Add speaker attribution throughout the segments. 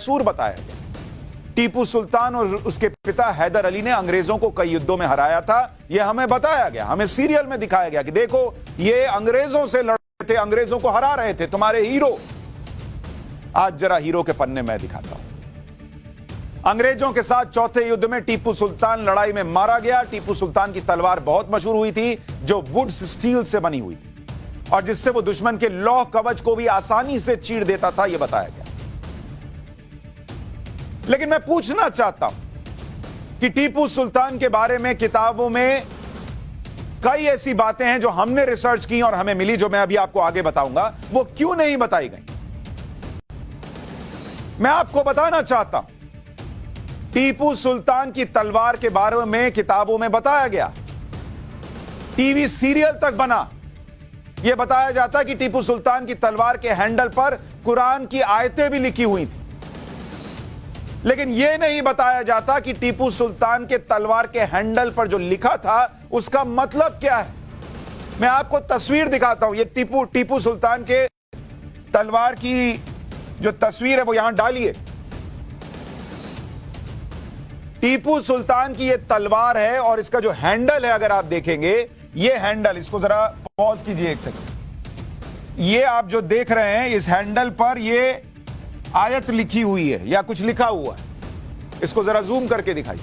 Speaker 1: कसूर बताया गया। टीपू सुल्तान और उसके पिता हैदर अली ने अंग्रेजों को कई युद्धों में हराया था, यह हमें बताया गया, हमें सीरियल में दिखाया गया कि देखो ये अंग्रेजों से लड़ रहे थे, अंग्रेजों को हरा रहे थे, तुम्हारे हीरो। आज जरा हीरो के पन्ने मैं दिखाता हूं। अंग्रेजों के साथ चौथे युद्ध में टीपू सुल्तान लड़ाई में मारा गया। टीपू सुल्तान की तलवार बहुत मशहूर हुई थी, जो वुड्स स्टील से बनी हुई थी और जिससे वो दुश्मन के लौह कवच को भी आसानी से चीर देता था, यह बताया गया। लेकिन मैं पूछना चाहता हूं कि टीपू सुल्तान के बारे में किताबों में कई ऐसी बातें हैं जो हमने रिसर्च की और हमें मिली, जो मैं अभी आपको आगे बताऊंगा, वो क्यों नहीं बताई गई। मैं आपको बताना चाहता हूं, टीपू सुल्तान की तलवार के बारे में किताबों में बताया गया, टीवी सीरियल तक बना। यह बताया जाता है कि टीपू सुल्तान की तलवार के हैंडल पर कुरान की आयतें भी लिखी हुई थी, लेकिन यह नहीं बताया जाता कि टीपू सुल्तान के तलवार के हैंडल पर जो लिखा था उसका मतलब क्या है। मैं आपको तस्वीर दिखाता हूं। यह टीपू सुल्तान के तलवार की जो तस्वीर है वो यहां डालिए। टीपू सुल्तान की यह तलवार है और इसका जो हैंडल है, अगर आप देखेंगे, यह हैंडल, इसको जरा पॉज कीजिए एक सेकंड। ये आप जो देख रहे हैं, इस हैंडल पर यह आयत लिखी हुई है या कुछ लिखा हुआ है। इसको जरा जूम करके दिखाइए।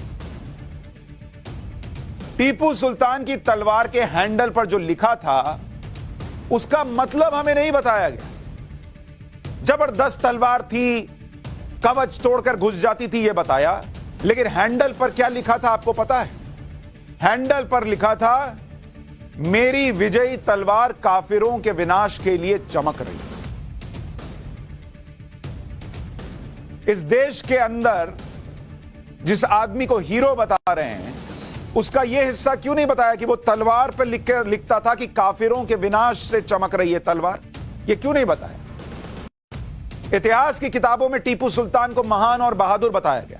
Speaker 1: टीपू सुल्तान की तलवार के हैंडल पर जो लिखा था उसका मतलब हमें नहीं बताया गया। जबरदस्त तलवार थी, कवच तोड़कर घुस जाती थी, यह बताया, लेकिन हैंडल पर क्या लिखा था आपको पता है? हैंडल पर लिखा था, मेरी विजयी तलवार काफिरों के विनाश के लिए चमक रही। इस देश के अंदर जिस आदमी को हीरो बता रहे हैं, उसका यह हिस्सा क्यों नहीं बताया कि वो तलवार पर लिखता था कि काफिरों के विनाश से चमक रही है तलवार? यह क्यों नहीं बताया? इतिहास की किताबों में टीपू सुल्तान को महान और बहादुर बताया गया,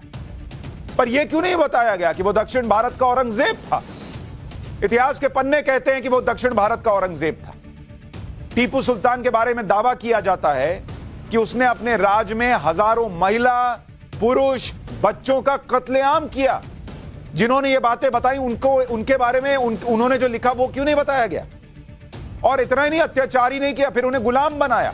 Speaker 1: पर यह क्यों नहीं बताया गया कि वो दक्षिण भारत का औरंगजेब था? इतिहास के पन्ने कहते हैं कि वो दक्षिण भारत का औरंगजेब था। टीपू सुल्तान के बारे में दावा किया जाता है कि उसने अपने राज में हजारों महिला, पुरुष, बच्चों का कत्लेआम किया। जिन्होंने ये बातें बताई उनके बारे में उन्होंने जो लिखा वो क्यों नहीं बताया गया? और इतना ही नहीं, अत्याचार ही नहीं किया, फिर उन्हें गुलाम बनाया।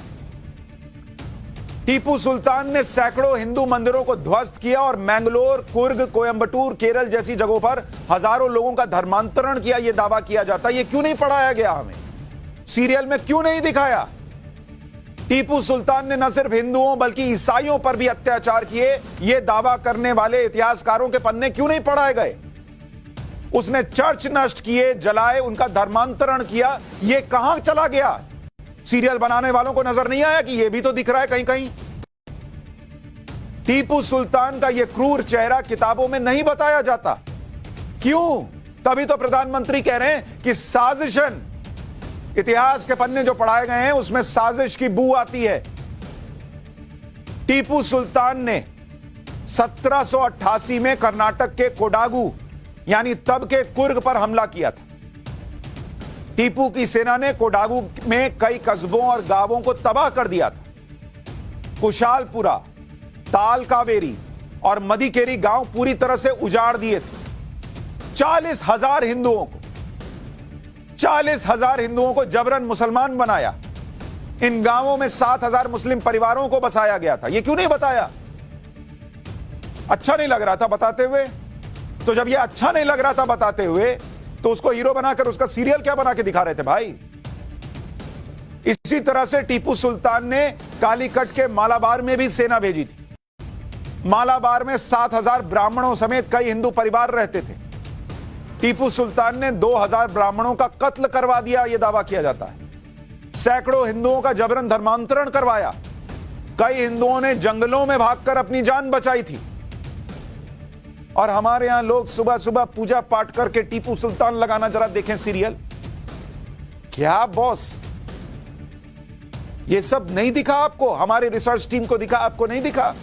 Speaker 1: टीपू सुल्तान ने सैकड़ों हिंदू मंदिरों को ध्वस्त किया और मैंगलोर, कुर्ग, कोयंबटूर, केरल जैसी जगहों पर हजारों लोगों का धर्मांतरण किया, यह दावा किया जाता है। यह क्यों नहीं पढ़ाया गया हमें? सीरियल में क्यों नहीं दिखाया? टीपू सुल्तान ने न सिर्फ हिंदुओं बल्कि ईसाइयों पर भी अत्याचार किए, यह दावा करने वाले इतिहासकारों के पन्ने क्यों नहीं पढ़ाए गए? उसने चर्च नष्ट किए, जलाए, उनका धर्मांतरण किया, यह कहां चला गया? सीरियल बनाने वालों को नजर नहीं आया कि यह भी तो दिख रहा है कहीं कहीं? टीपू सुल्तान का यह क्रूर चेहरा किताबों में नहीं बताया जाता। क्यों? तभी तो प्रधानमंत्री कह रहे हैं कि साजिशन। इतिहास के पन्ने जो पढ़ाए गए हैं उसमें साजिश की बू आती है। टीपू सुल्तान ने 1788 में कर्नाटक के कोडागु यानी तब के कुर्ग पर हमला किया था। टीपू की सेना ने कोडागु में कई कस्बों और गांवों को तबाह कर दिया था। कुशालपुरा, ताल कावेरी और मदिकेरी गांव पूरी तरह से उजाड़ दिए थे। 40,000 हिंदुओं को जबरन मुसलमान बनाया। इन गांवों में 7,000 मुस्लिम परिवारों को बसाया गया था। यह क्यों नहीं बताया? अच्छा नहीं लग रहा था बताते हुए? तो जब यह अच्छा नहीं लग रहा था बताते हुए, तो उसको हीरो बनाकर उसका सीरियल क्या बना के दिखा रहे थे भाई? इसी तरह से टीपू सुल्तान ने कालीकट के मालाबार में भी सेना भेजी थी। मालाबार में 7,000 ब्राह्मणों समेत कई हिंदू परिवार रहते थे। टीपू सुल्तान ने 2,000 ब्राह्मणों का कत्ल करवा दिया, यह दावा किया जाता है। सैकड़ों हिंदुओं का जबरन धर्मांतरण करवाया। कई हिंदुओं ने जंगलों में भागकर अपनी जान बचाई थी। और हमारे यहां लोग सुबह सुबह पूजा पाठ करके टीपू सुल्तान लगाना, जरा देखें सीरियल। क्या बॉस, ये सब नहीं दिखा आपको? हमारी रिसर्च टीम को दिखा, आपको नहीं दिखा?